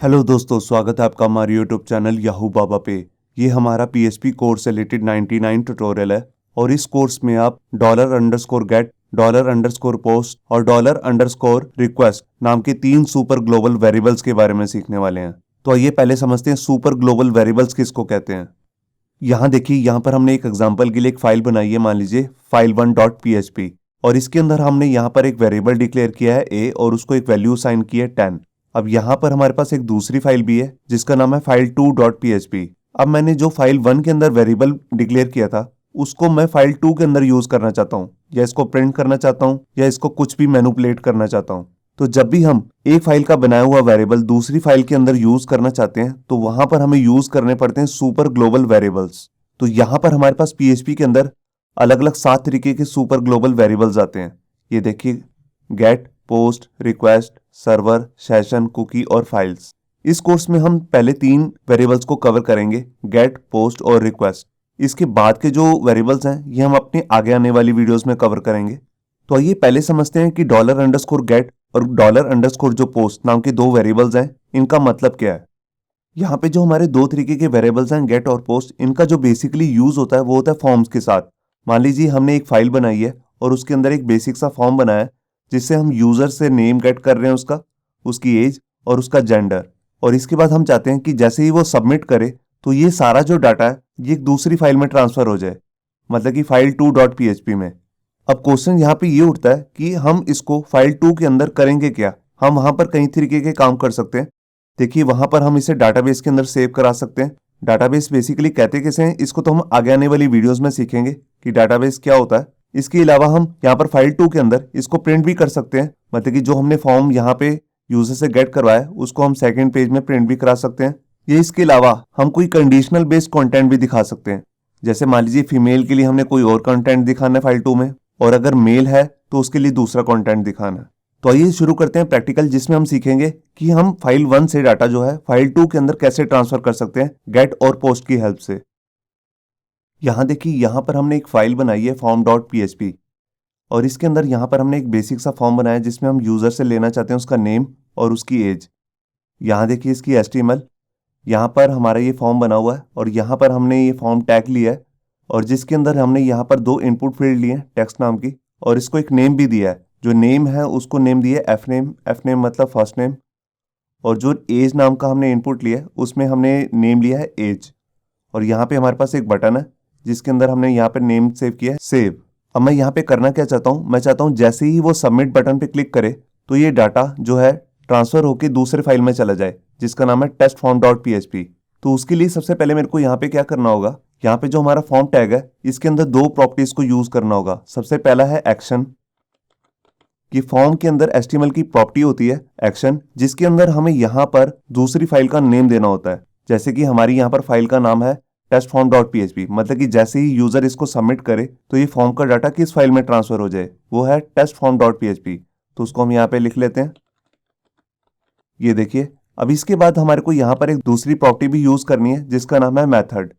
Hello दोस्तों, स्वागत है आपका हमारे यूट्यूब चैनल याहू बाबा पे। ये हमारा पीएचपी कोर्स से रिलेटेड 99 ट्यूटोरियल है और इस कोर्स में आप $_get, $_post और $_request नाम के 3 सुपर ग्लोबल वेरिएबल्स के बारे में सीखने वाले हैं। तो आइए पहले समझते हैं सुपर ग्लोबल वेरिएबल्स किसको कहते हैं। यहाँ देखिए, यहाँ पर हमने एक एग्जाम्पल के लिए एक फाइल बनाई है, मान लीजिए file1.php, और इसके अंदर हमने यहाँ पर एक वेरिएबल डिक्लेयर किया है a और उसको एक वैल्यू असाइन की है 10। अब यहाँ पर हमारे पास एक दूसरी फाइल भी है जिसका नाम है file2.php। अब मैंने जो फाइल 1 के अंदर वेरिएबल डिक्लेयर किया था उसको मैं फाइल 2 के अंदर यूज करना चाहता हूँ, या इसको प्रिंट करना चाहता हूँ, या इसको कुछ भी मैनिपुलेट करना चाहता हूँ। तो जब भी हम एक फाइल का बनाया हुआ वेरिएबल दूसरी फाइल के अंदर यूज करना चाहते हैं तो वहां पर हमें यूज करने पड़ते हैं सुपर ग्लोबल वेरिएबल्स। तो यहाँ पर हमारे पास पीएचपी के अंदर अलग अलग 7 तरीके के सुपर ग्लोबल वेरिएबल्स आते हैं। ये देखिए, get, post, request, server, session, cookie और फाइल्स। इस कोर्स में हम पहले 3 वेरिएबल्स को कवर करेंगे, गेट, पोस्ट और रिक्वेस्ट। इसके बाद के जो वेरिएबल्स हैं ये हम अपने आगे आने वाली वीडियोस में कवर करेंगे। तो आइए पहले समझते हैं कि $_get और $_ post नाम के 2 वेरिएबल्स हैं, इनका मतलब क्या है। यहाँ पे जो हमारे 2 तरीके के वेरिएबल्स हैं, गेट और पोस्ट, इनका जो बेसिकली यूज होता है वो होता है फॉर्म्स के साथ। मान लीजिए हमने एक फाइल बनाई है और उसके अंदर एक बेसिक सा फॉर्म बनाया है जिससे हम यूजर से नेम गेट कर रहे हैं, उसका, उसकी एज और उसका जेंडर, और इसके बाद हम चाहते हैं कि जैसे ही वो सबमिट करे तो ये सारा जो डाटा है ये एक दूसरी फाइल में ट्रांसफर हो जाए, मतलब कि file2.php में। अब क्वेश्चन यहाँ पे ये उठता है कि हम इसको फाइल 2 के अंदर करेंगे क्या। हम वहां पर कई तरीके के काम कर सकते हैं। देखिए, वहां पर हम इसे डाटाबेस के अंदर सेव करा सकते हैं। डाटाबेस बेसिकली कहते कैसे हैं इसको तो हम आगे आने वाली वीडियोस में सीखेंगे कि डाटाबेस क्या होता है। इसके अलावा हम यहाँ पर फाइल 2 के अंदर इसको प्रिंट भी कर सकते हैं, मतलब कि जो हमने फॉर्म यहाँ पे यूजर से गेट करवाया है उसको हम सेकंड पेज में प्रिंट भी करा सकते हैं। ये इसके अलावा हम कोई कंडीशनल बेस्ड कंटेंट भी दिखा सकते हैं। जैसे मान लीजिए फीमेल के लिए हमने कोई और कंटेंट दिखाना है फाइल 2 में, और अगर मेल है तो उसके लिए दूसरा कंटेंट दिखाना है। तो आइए शुरू करते हैं प्रैक्टिकल, जिसमें हम सीखेंगे कि हम फाइल 1 से डाटा जो है फाइल 2 के अंदर कैसे ट्रांसफर कर सकते हैं गेट और पोस्ट की हेल्प से। यहाँ देखिए, यहाँ पर हमने एक फाइल बनाई है form.php, और इसके अंदर यहाँ पर हमने एक बेसिक सा फॉर्म बनाया है जिसमें हम यूजर से लेना चाहते हैं उसका नेम और उसकी एज। यहाँ देखिए इसकी HTML, यहाँ पर हमारा ये फॉर्म बना हुआ है और यहाँ पर हमने ये फॉर्म टैग लिया है, और जिसके अंदर हमने यहाँ पर 2 इनपुट फील्ड लिए हैं टेक्स्ट नाम की, और इसको एक नेम भी दिया है। जो नेम है उसको नेम दिया है एफ नेम मतलब फर्स्ट नेम, और जो एज नाम का हमने इनपुट लिया है उसमें हमने नेम लिया है एज। और यहाँ पे हमारे पास एक बटन है जिसके अंदर हमने यहाँ पे नेम सेव किया है सेव। अब मैं यहाँ पे करना क्या चाहता हूँ, मैं चाहता हूँ जैसे ही वो सबमिट बटन पे क्लिक करे तो ये डाटा जो है ट्रांसफर होकर दूसरे फाइल में चला जाए जिसका नाम है testform.php। तो उसके लिए सबसे पहले मेरे को यहाँ पे क्या करना होगा, यहाँ पे जो हमारा फॉर्म टैग है इसके अंदर 2 प्रॉपर्टीज को यूज करना होगा। सबसे पहला है एक्शन, कि फॉर्म के अंदर HTML की प्रॉपर्टी होती है एक्शन, जिसके अंदर हमें यहाँ पर दूसरी फाइल का नेम देना होता है। जैसे कि हमारी यहाँ पर फाइल का नाम है testform.php, मतलब कि जैसे ही यूजर इसको सबमिट करे तो ये फॉर्म का डाटा किस फाइल में ट्रांसफर हो जाए, वो है testform.php। तो उसको हम यहाँ पे लिख लेते हैं। ये देखिए, अब इसके बाद हमारे को यहाँ पर एक दूसरी प्रॉपर्टी भी यूज करनी है जिसका नाम है मेथड।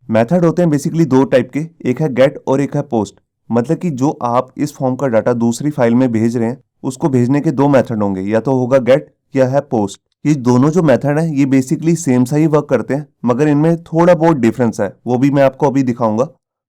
मेथड होते हैं बेसिकली 2 टाइप के, एक है गेट और एक है पोस्ट। मतलब कि जो आप इस फॉर्म का डाटा दूसरी फाइल में भेज रहे हैं उसको भेजने के 2 मेथड होंगे, या तो होगा गेट या है पोस्ट। ये दोनों जो मेथड हैं ये बेसिकली सेम सा ही वर्क करते हैं, मगर इनमें थोड़ा बहुत डिफरेंस है, वो भी मैं आपको अभी दिखाऊंगा।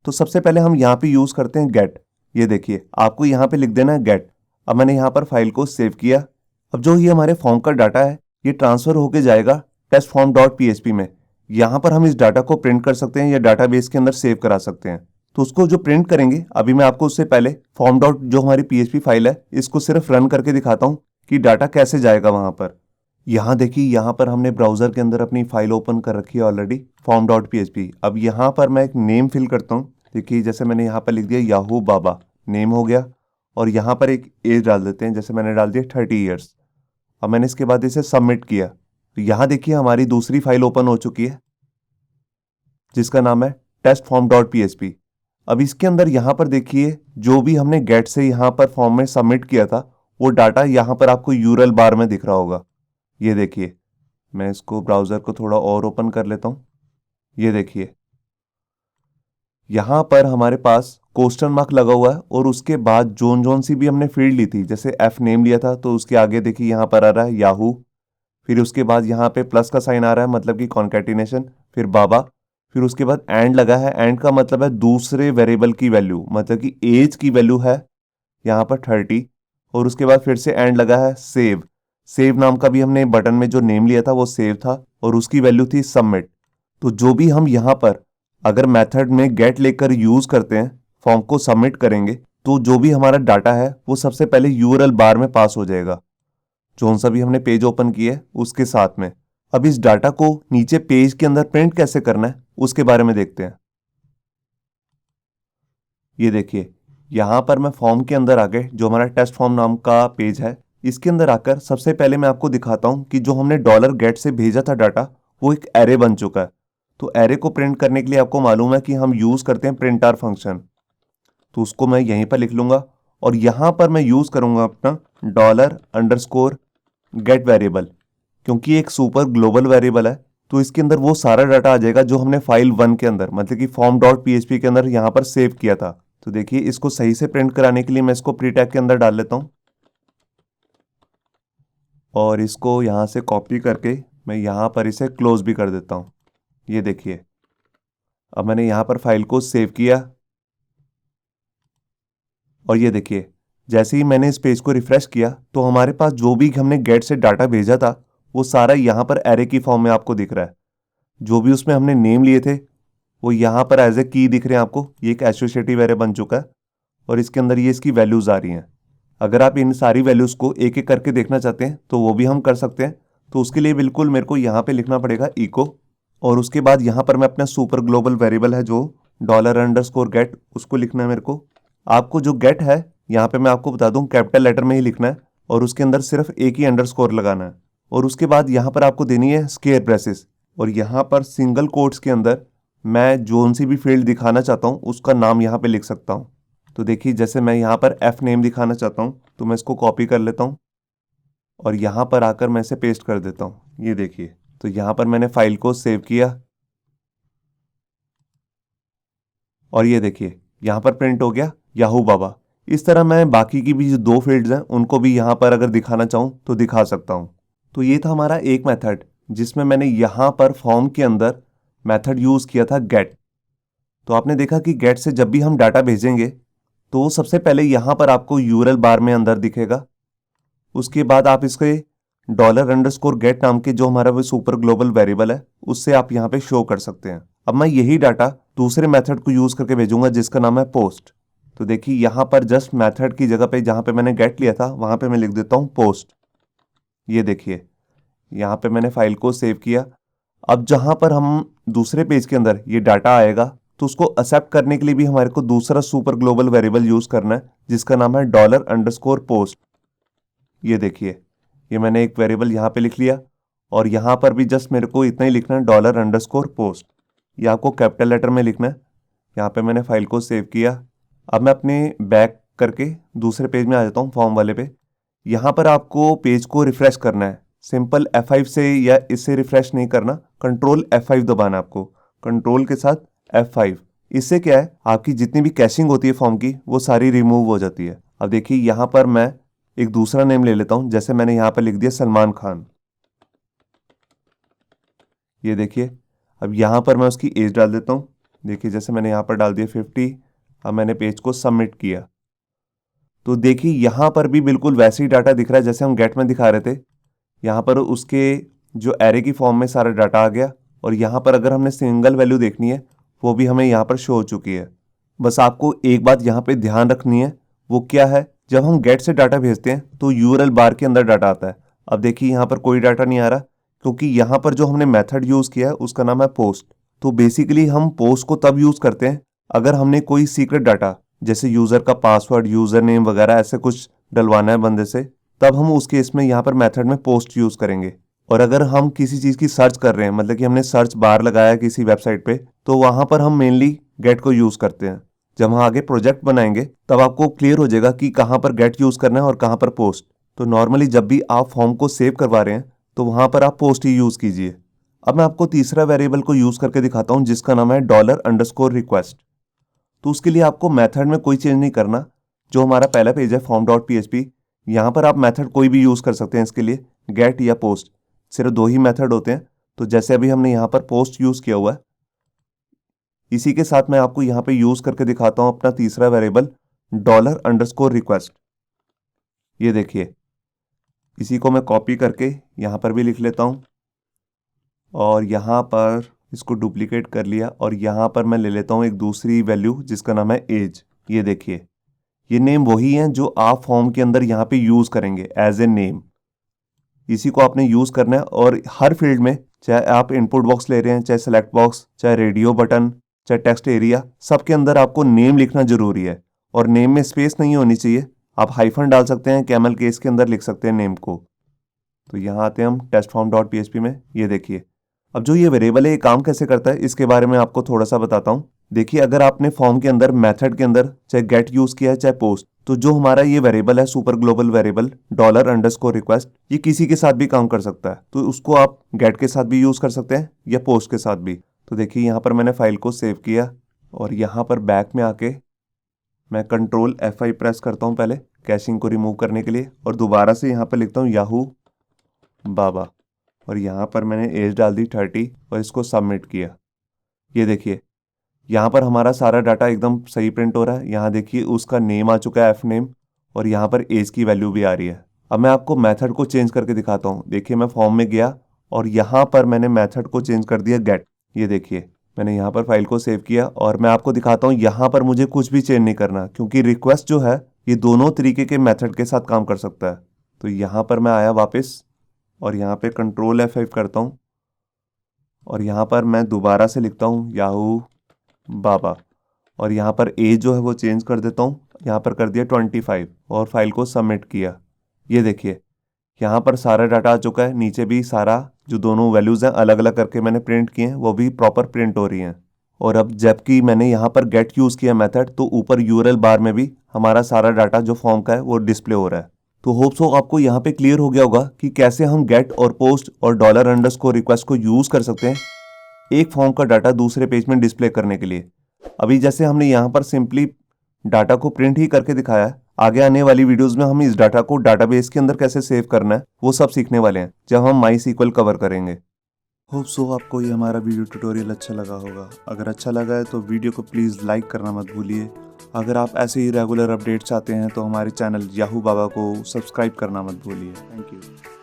तो सबसे पहले हम यहाँ पे यूज करते हैं गेट। ये देखिए, आपको यहाँ पे लिख देना है गेट। अब मैंने यहाँ पर फाइल को सेव किया। अब जो ये हमारे फॉर्म का डाटा है ये ट्रांसफर होके जाएगा testform.php में। यहाँ पर हम इस डाटा को प्रिंट कर सकते हैं या डाटाबेस के अंदर सेव करा सकते हैं। तो उसको जो प्रिंट करेंगे, अभी मैं आपको उससे पहले फॉर्म डॉट जो हमारी PHP फाइल है इसको सिर्फ रन करके दिखाता हूँ कि डाटा कैसे जाएगा वहां पर। यहाँ देखिए, यहाँ पर हमने ब्राउजर के अंदर अपनी फाइल ओपन कर रखी है ऑलरेडी form.php। अब यहाँ पर मैं एक नेम फिल करता हूँ। देखिए, जैसे मैंने यहाँ पर लिख दिया याहू बाबा, नेम हो गया, और यहाँ पर एक एज डाल देते हैं, जैसे मैंने डाल दिया 30 ईयर्स। अब मैंने इसके बाद इसे सबमिट किया तो यहाँ देखिए हमारी दूसरी फाइल ओपन हो चुकी है जिसका नाम है testform.php। अब इसके अंदर यहाँ पर देखिए जो भी हमने गेट से यहाँ पर फॉर्म में सबमिट किया था वो डाटा यहाँ पर आपको यूआरएल बार में दिख रहा होगा। ये देखिए, मैं इसको ब्राउजर को थोड़ा और ओपन कर लेता हूँ। ये देखिए, यहाँ पर हमारे पास क्वेश्चन मार्क लगा हुआ है और उसके बाद जोन सी भी हमने फील्ड ली थी, जैसे एफ नेम लिया था तो उसके आगे देखिए यहाँ पर आ रहा है याहू, फिर उसके बाद यहाँ पे प्लस का साइन आ रहा है मतलब कि कॉन्कैटिनेशन, फिर बाबा, फिर उसके बाद एंड लगा है। एंड का मतलब है दूसरे वेरिएबल की वैल्यू, मतलब कि एज की वैल्यू है यहाँ पर 30, और उसके बाद फिर से एंड लगा है सेव। सेव नाम का भी हमने बटन में जो नेम लिया था वो सेव था, और उसकी वैल्यू थी सबमिट। तो जो भी हम यहाँ पर अगर मेथड में गेट लेकर यूज करते हैं, फॉर्म को सबमिट करेंगे, तो जो भी हमारा डाटा है वो सबसे पहले यूआरएल बार में पास हो जाएगा, जो सा भी हमने पेज ओपन किया है उसके साथ में। अब इस डाटा को नीचे पेज के अंदर प्रिंट कैसे करना है उसके बारे में देखते हैं। ये देखिए, यहाँ पर मैं फॉर्म के अंदर आके जो हमारा टेस्ट फॉर्म नाम का पेज है, इसके अंदर आकर सबसे पहले मैं आपको दिखाता हूँ कि जो हमने डॉलर गेट से भेजा था डाटा, वो एक एरे बन चुका है। तो एरे को प्रिंट करने के लिए आपको मालूम है कि हम यूज करते हैं प्रिंट आर फंक्शन, तो उसको मैं यहीं पर लिख लूंगा, और यहाँ पर मैं यूज करूंगा अपना $_गेट वेरिएबल, क्योंकि एक सुपर ग्लोबल वेरिएबल है। तो इसके अंदर वो सारा डाटा आ जाएगा जो हमने फाइल 1 के अंदर, मतलब कि form.php के अंदर यहाँ पर सेव किया था। तो देखिए, इसको सही से प्रिंट कराने के लिए मैं इसको प्री टैग के अंदर डाल लेता हूँ, और इसको यहाँ से कॉपी करके मैं यहाँ पर इसे क्लोज भी कर देता हूँ। ये देखिए, अब मैंने यहाँ पर फाइल को सेव किया, और ये देखिए, जैसे ही मैंने इस पेज को रिफ्रेश किया तो हमारे पास जो भी हमने गेट से डाटा भेजा था वो सारा यहाँ पर एरे की फॉर्म में आपको दिख रहा है। जो भी उसमें हमने नेम लिए थे वो यहाँ पर एज ए की दिख रहे हैं आपको। ये एक एसोसिएटिव एरे बन चुका है, और इसके अंदर ये इसकी वैल्यूज़ आ रही हैं। अगर आप इन सारी वैल्यूज़ को एक एक करके देखना चाहते हैं तो वो भी हम कर सकते हैं। तो उसके लिए बिल्कुल मेरे को यहाँ पे लिखना पड़ेगा इको, और उसके बाद यहाँ पर मैं अपना सुपर ग्लोबल वेरिएबल है जो $_गेट, उसको लिखना है मेरे को। आपको जो गेट है यहाँ पे मैं आपको बता दूं कैपिटल लेटर में ही लिखना है, और उसके अंदर सिर्फ एक ही अंडरस्कोर लगाना है। और उसके बाद यहाँ पर आपको देनी है स्क्वायर ब्रेसेस, और यहाँ पर सिंगल कोट्स के अंदर मैं जोन सी भी फील्ड दिखाना चाहता हूँ उसका नाम यहाँ पे लिख सकता हूँ। तो देखिए, जैसे मैं यहाँ पर एफ नेम दिखाना चाहता हूँ तो मैं इसको कॉपी कर लेता हूँ, और यहाँ पर आकर मैं इसे पेस्ट कर देता हूँ। ये देखिए, तो यहाँ पर मैंने फाइल को सेव किया, और ये देखिए यहाँ पर प्रिंट हो गया याहू बाबा। इस तरह मैं बाकी की भी जो 2 फील्ड्स हैं उनको भी यहाँ पर अगर दिखाना चाहूँ तो दिखा सकता हूँ। तो ये था हमारा एक मेथड जिसमें मैंने यहाँ पर फॉर्म के अंदर मेथड यूज़ किया था गेट। तो आपने देखा कि गेट से जब भी हम डाटा भेजेंगे तो सबसे पहले यहाँ पर आपको यूआरएल बार में अंदर दिखेगा। उसके बाद आप इसके $_गेट नाम के जो हमारा वो सुपर ग्लोबल वेरिएबल है उससे आप यहाँ पे शो कर सकते हैं। अब मैं यही डाटा दूसरे मेथड को यूज़ करके भेजूंगा जिसका नाम है पोस्ट। तो देखिए, यहाँ पर जस्ट मेथड की जगह पे जहाँ पे मैंने गेट लिया था वहाँ पे मैं लिख देता हूँ पोस्ट। ये देखिए, यहाँ पे मैंने फाइल को सेव किया। अब जहाँ पर हम दूसरे पेज के अंदर ये डाटा आएगा तो उसको एक्सेप्ट करने के लिए भी हमारे को दूसरा सुपर ग्लोबल वेरिएबल यूज़ करना है जिसका नाम है $_पोस्ट। ये देखिए, ये मैंने एक वेरिएबल यहाँ पे लिख लिया, और यहाँ पर भी जस्ट मेरे को इतना ही लिखना है $_पोस्ट। ये आपको कैपिटल लेटर में लिखना है। यहाँ पे मैंने फाइल को सेव किया। अब मैं अपने बैक करके दूसरे पेज में आ जाता हूँ, फॉर्म वाले पे। यहाँ पर आपको पेज को रिफ्रेश करना है। सिंपल F5 से या इससे रिफ्रेश नहीं करना, कंट्रोल F5 दबाना आपको, कंट्रोल के साथ F5। इससे क्या है, आपकी जितनी भी कैशिंग होती है फॉर्म की वो सारी रिमूव हो जाती है। अब देखिए, यहाँ पर मैं एक दूसरा नेम ले लेता हूँ, जैसे मैंने यहाँ पर लिख दिया सलमान खान। ये देखिए, अब यहाँ पर मैं उसकी एज डाल देता हूँ। देखिए, जैसे मैंने यहाँ पर डाल दिया 50। अब मैंने पेज को सबमिट किया तो देखिए यहाँ पर भी बिल्कुल वैसे ही डाटा दिख रहा है जैसे हम गेट में दिखा रहे थे। यहाँ पर उसके जो एरे की फॉर्म में सारा डाटा आ गया, और यहाँ पर अगर हमने सिंगल वैल्यू देखनी है वो भी हमें यहाँ पर शो हो चुकी है। बस आपको एक बात यहाँ पे ध्यान रखनी है, वो क्या है, जब हम गेट से डाटा भेजते हैं तो यूआरएल बार के अंदर डाटा आता है। अब देखिए, यहाँ पर कोई डाटा नहीं आ रहा क्योंकि यहाँ पर जो हमने मेथड यूज़ किया है उसका नाम है पोस्ट। तो बेसिकली हम पोस्ट को तब यूज़ करते हैं अगर हमने कोई सीक्रेट डाटा जैसे यूज़र का पासवर्ड, यूज़र नेम वगैरह ऐसे कुछ डलवाना है बंदे से, तब हम उस केस में यहाँ पर मेथड में पोस्ट यूज़ करेंगे। और अगर हम किसी चीज़ की सर्च कर रहे हैं, मतलब कि हमने सर्च बार लगाया किसी वेबसाइट पे, तो वहाँ पर हम मेनली गेट को यूज़ करते हैं। जब हम आगे प्रोजेक्ट बनाएंगे तब आपको क्लियर हो जाएगा कि कहाँ पर गेट यूज़ करना है और कहाँ पर पोस्ट। तो नॉर्मली जब भी आप फॉर्म को सेव करवा रहे हैं तो वहाँ पर आप पोस्ट ही यूज़ कीजिए। अब मैं आपको तीसरा वेरिएबल को यूज़ करके दिखाता हूँ जिसका नाम है $_रिक्वेस्ट। तो उसके लिए आपको मेथड में कोई चेंज नहीं करना। जो हमारा पहला पेज है form.php, यहाँ पर आप मेथड कोई भी यूज़ कर सकते हैं इसके लिए, गेट या पोस्ट। सिर्फ 2 ही मेथड होते हैं। तो जैसे अभी हमने यहाँ पर पोस्ट यूज़ किया हुआ है, इसी के साथ मैं आपको यहाँ पे यूज़ करके दिखाता हूँ अपना तीसरा वेरिएबल $_request। ये देखिए, इसी को मैं कॉपी करके यहाँ पर भी लिख लेता हूँ और यहाँ पर इसको डुप्लीकेट कर लिया और यहाँ पर मैं ले लेता हूँ एक दूसरी वैल्यू जिसका नाम है एज। ये देखिए, ये नेम वही है जो आप फॉर्म के अंदर यहाँ पे यूज़ करेंगे एज ए नेम। इसी को आपने यूज़ करना है और हर फील्ड में, चाहे आप इनपुट बॉक्स ले रहे हैं, चाहे सेलेक्ट बॉक्स, चाहे रेडियो बटन, चाहे टेक्स्ट एरिया, सबके अंदर आपको नेम लिखना जरूरी है। और नेम में स्पेस नहीं होनी चाहिए। आप हाइफन डाल सकते हैं, कैमल केस के अंदर लिख सकते हैं नेम को। तो यहाँ आते हैं हम testform.php में। ये देखिए, अब जो ये वेरिएबल है ये काम कैसे करता है इसके बारे में आपको थोड़ा सा बताता हूँ। देखिए, अगर आपने फॉर्म के अंदर मेथड के अंदर चाहे गेट यूज किया है चाहे पोस्ट, तो जो हमारा ये वेरिएबल है सुपर ग्लोबल वेरिएबल $_request, ये किसी के साथ भी काम कर सकता है। तो उसको आप गेट के साथ भी यूज कर सकते हैं या पोस्ट के साथ भी। तो देखिए, यहाँ पर मैंने फाइल को सेव किया और यहाँ पर बैक में आके मैं कंट्रोल F5 प्रेस करता हूँ पहले कैशिंग को रिमूव करने के लिए, और दोबारा से यहाँ पर लिखता हूँ याहू बाबा और यहाँ पर मैंने एज डाल दी 30 और इसको सबमिट किया। ये देखिए, यहाँ पर हमारा सारा डाटा एकदम सही प्रिंट हो रहा है। यहाँ देखिए, उसका नेम आ चुका है fname और यहाँ पर एज की वैल्यू भी आ रही है। अब मैं आपको मेथड को चेंज करके दिखाता हूँ। देखिए, मैं फॉर्म में गया और यहाँ पर मैंने मेथड को चेंज कर दिया गेट। ये देखिए, मैंने यहाँ पर फाइल को सेव किया और मैं आपको दिखाता हूँ यहाँ पर मुझे कुछ भी चेंज नहीं करना, क्योंकि रिक्वेस्ट जो है ये दोनों तरीके के मेथड के साथ काम कर सकता है। तो यहाँ पर मैं आया वापस और यहाँ पे कंट्रोल F5 करता हूँ और यहाँ पर मैं दोबारा से लिखता हूँ याहू बाबा और यहाँ पर एज जो है वो चेंज कर देता हूँ, यहाँ पर कर दिया 25 और फाइल को सबमिट किया। ये देखिए, यहाँ पर सारा डाटा आ चुका है। नीचे भी सारा जो दोनों वैल्यूज़ हैं अलग अलग करके मैंने प्रिंट किए हैं, वो भी प्रॉपर प्रिंट हो रही हैं। और अब जबकि मैंने यहाँ पर गेट यूज़ किया मेथड, तो ऊपर URL बार में भी हमारा सारा डाटा जो फॉर्म का है वो डिस्प्ले हो रहा है। तो होप सो आपको यहाँ पे क्लियर हो गया होगा कि कैसे हम गेट और पोस्ट और $_request को यूज़ कर सकते हैं एक फॉर्म का डाटा दूसरे पेज में डिस्प्ले करने के लिए। अभी जैसे हमने यहाँ पर सिंपली डाटा को प्रिंट ही करके दिखाया है, आगे आने वाली वीडियोस में हम इस डाटा को डाटाबेस के अंदर कैसे सेव करना है वो सब सीखने वाले हैं जब हम MySQL कवर करेंगे। होप सो आपको ये हमारा वीडियो ट्यूटोरियल अच्छा लगा होगा। अगर अच्छा लगा है तो वीडियो को प्लीज़ लाइक करना मत भूलिए। अगर आप ऐसे ही रेगुलर अपडेट चाहते हैं तो हमारे चैनल याहू बाबा को सब्सक्राइब करना मत भूलिए। Thank you.